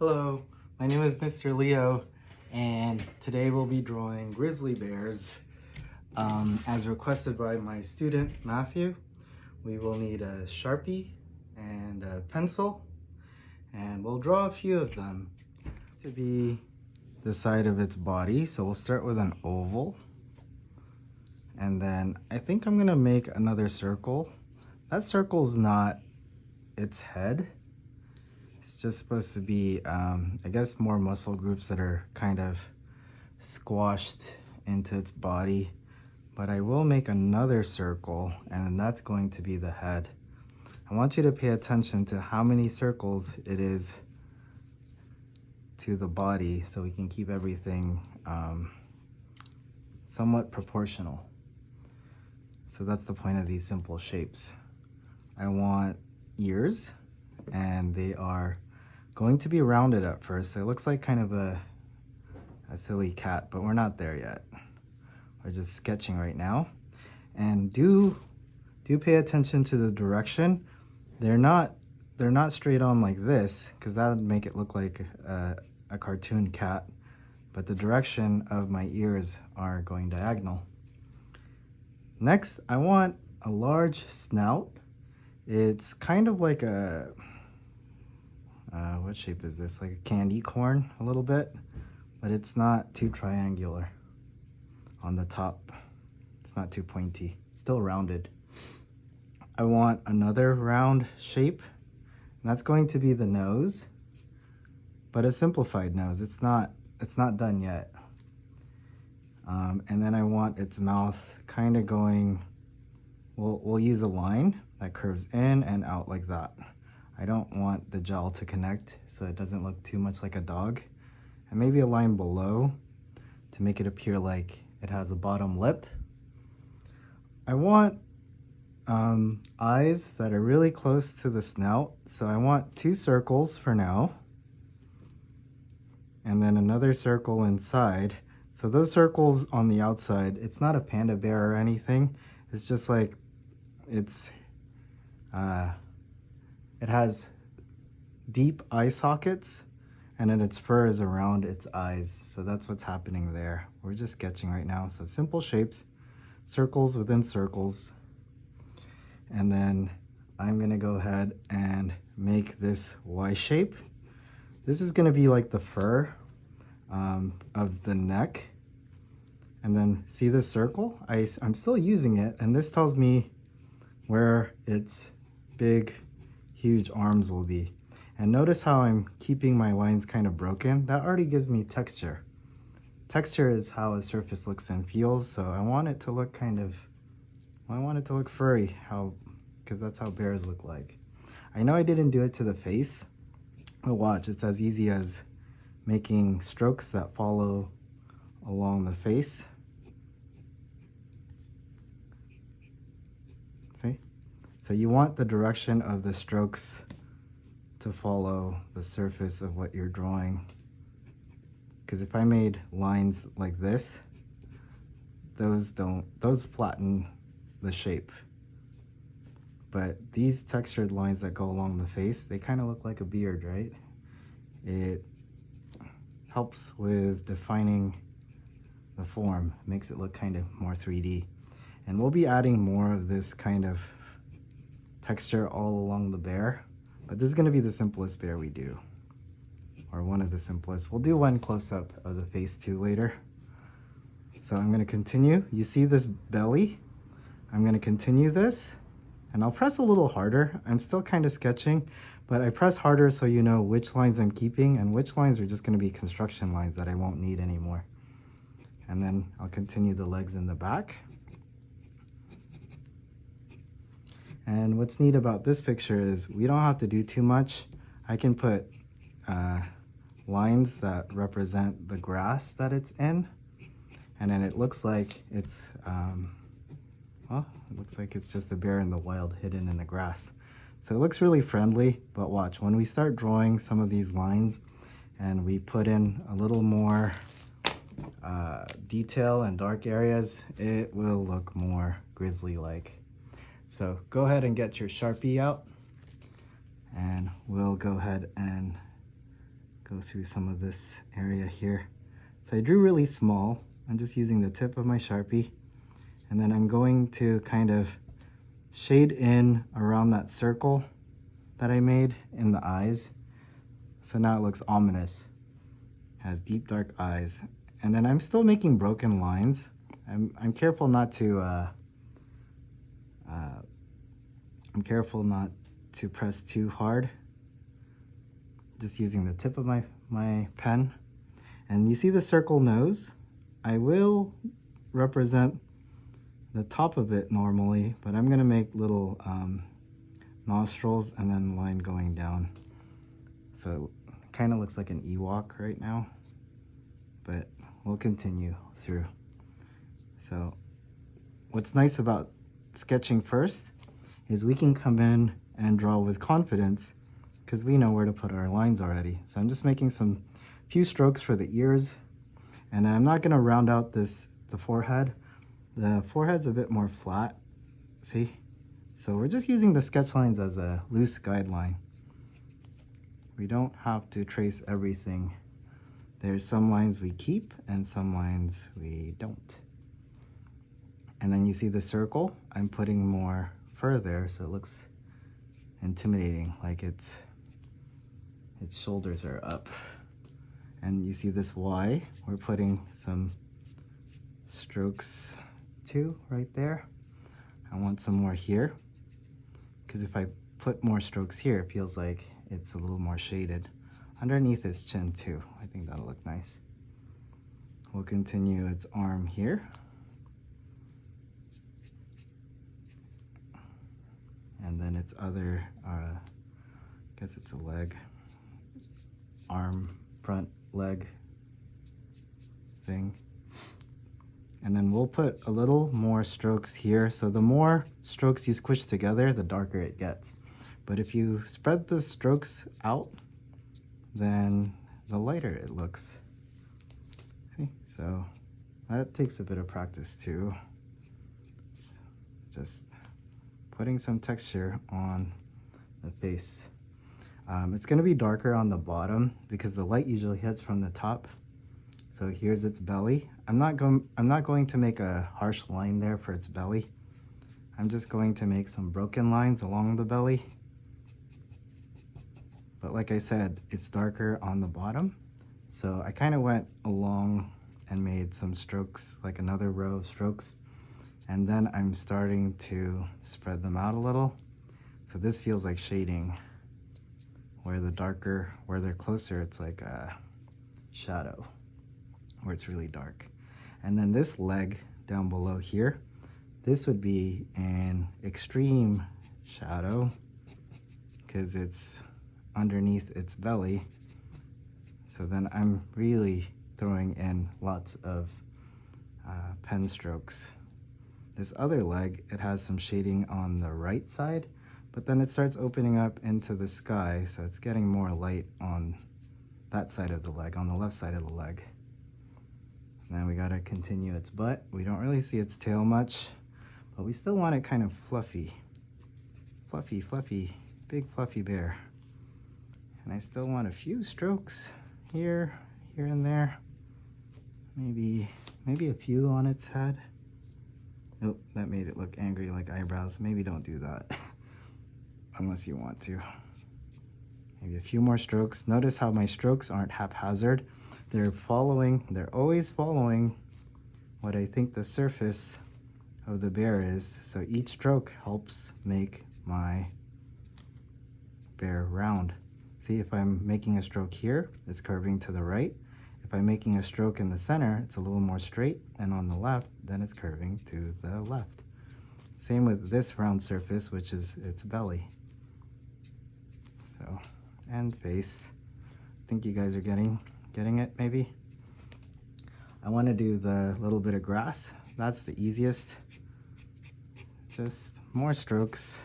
Hello, my name is Mr. Leo, and today we'll be drawing grizzly bears. As requested by my student, Matthew, we will need a Sharpie and a pencil, and we'll draw a few of them. To be the side of its body, so we'll start with an oval. And then I think I'm gonna make another circle. That circle's not its head. It's just supposed to be, I guess, more muscle groups that are kind of squashed into its body. But I will make another circle, and that's going to be the head. I want you to pay attention to how many circles it is to the body so we can keep everything somewhat proportional. So that's the point of these simple shapes. I want ears, and they are going to be rounded at first. So it looks like kind of a silly cat, but we're not there yet. We're just sketching right now. And do pay attention to the direction. They're not straight on like this, because that would make it look like a cartoon cat. But the direction of my ears are going diagonal. Next, I want a large snout. It's kind of like a, what shape is this? Like a candy corn a little bit, but it's not too triangular on the top. It's not too pointy, it's still rounded. I want another round shape, and that's going to be the nose, but a simplified nose. It's not done yet. And then I want its mouth kind of going, we'll use a line that curves in and out like that. I don't want the gel to connect so it doesn't look too much like a dog. And maybe a line below to make it appear like it has a bottom lip. I want eyes that are really close to the snout. So I want 2 circles for now. And then another circle inside. So those circles on the outside, it's not a panda bear or anything. It's just like it has deep eye sockets, and then its fur is around its eyes. So that's what's happening there. We're just sketching right now. So simple shapes, circles within circles. And then I'm gonna go ahead and make this Y shape. This is gonna be like the fur of the neck. And then see this circle? I'm still using it, and this tells me where its big, huge arms will be. And notice how I'm keeping my lines kind of broken. That already gives me texture. Texture is how a surface looks and feels, so I want it to look kind of, I want it to look furry, because that's how bears look like. I know I didn't do it to the face, but watch, it's as easy as making strokes that follow along the face. See? So you want the direction of the strokes to follow the surface of what you're drawing. Because if I made lines like this, those flatten the shape. But these textured lines that go along the face, they kind of look like a beard, right? It helps with defining the form, makes it look kind of more 3D. And we'll be adding more of this kind of texture all along the bear, but this is going to be the simplest bear we do, or one of the simplest. We'll do one close-up of the face too later. So I'm going to continue. You see this belly? I'm going to continue this, and I'll press a little harder. I'm still kind of sketching, but I press harder so you know which lines I'm keeping and which lines are just going to be construction lines that I won't need anymore. And then I'll continue the legs in the back. And what's neat about this picture is we don't have to do too much. I can put lines that represent the grass that it's in, and then it looks like it's, well, it looks like it's just a bear in the wild hidden in the grass. So it looks really friendly, but watch, when we start drawing some of these lines and we put in a little more detail and dark areas, it will look more grizzly-like. So go ahead and get your Sharpie out, and we'll go ahead and go through some of this area here. So I drew really small. I'm just using the tip of my Sharpie, and then I'm going to kind of shade in around that circle that I made in the eyes. So now it looks ominous. Has deep dark eyes. And then I'm still making broken lines. I'm careful not to press too hard. Just using the tip of my pen. And you see the circle nose? I will represent the top of it normally, but I'm gonna make little nostrils and then line going down. So it kind of looks like an Ewok right now, but we'll continue through. So what's nice about sketching first is we can come in and draw with confidence because we know where to put our lines already. So I'm just making some few strokes for the ears, and then I'm not going to round out the forehead. The forehead's a bit more flat, see? So we're just using the sketch lines as a loose guideline. We don't have to trace everything. There's some lines we keep and some lines we don't. And then you see the circle, I'm putting more further so it looks intimidating, like its shoulders are up. And you see this Y, we're putting some strokes too right there. I want some more here, because if I put more strokes here, it feels like it's a little more shaded. Underneath his chin too, I think that'll look nice. We'll continue its arm here. And then its other, I guess it's a leg, arm, front leg thing. And then we'll put a little more strokes here. So the more strokes you squish together, the darker it gets. But if you spread the strokes out, then the lighter it looks. See? So that takes a bit of practice too. Just putting some texture on the face. It's going to be darker on the bottom because the light usually hits from the top. So here's its belly. I'm not going to make a harsh line there for its belly. I'm just going to make some broken lines along the belly. But like I said, it's darker on the bottom. So I kind of went along and made some strokes, like another row of strokes. And then I'm starting to spread them out a little. So this feels like shading, where the darker, where they're closer, it's like a shadow, where it's really dark. And then this leg down below here, this would be an extreme shadow because it's underneath its belly. So then I'm really throwing in lots of pen strokes. This other leg, it has some shading on the right side, but then it starts opening up into the sky, so it's getting more light on that side of the leg, on the left side of the leg. Now we gotta continue its butt. We don't really see its tail much, but we still want it kind of fluffy. Fluffy, fluffy, big fluffy bear. And I still want a few strokes here, here and there. Maybe a few on its head. Nope, that made it look angry like eyebrows. Maybe don't do that unless you want to. Maybe a few more strokes. Notice how my strokes aren't haphazard. They're always following what I think the surface of the bear is. So each stroke helps make my bear round. See, if I'm making a stroke here, it's curving to the right. If I'm making a stroke in the center, it's a little more straight, and on the left, then it's curving to the left. Same with this round surface, which is its belly. So, and face. I think you guys are getting it maybe. I want to do the little bit of grass. That's the easiest. Just more strokes.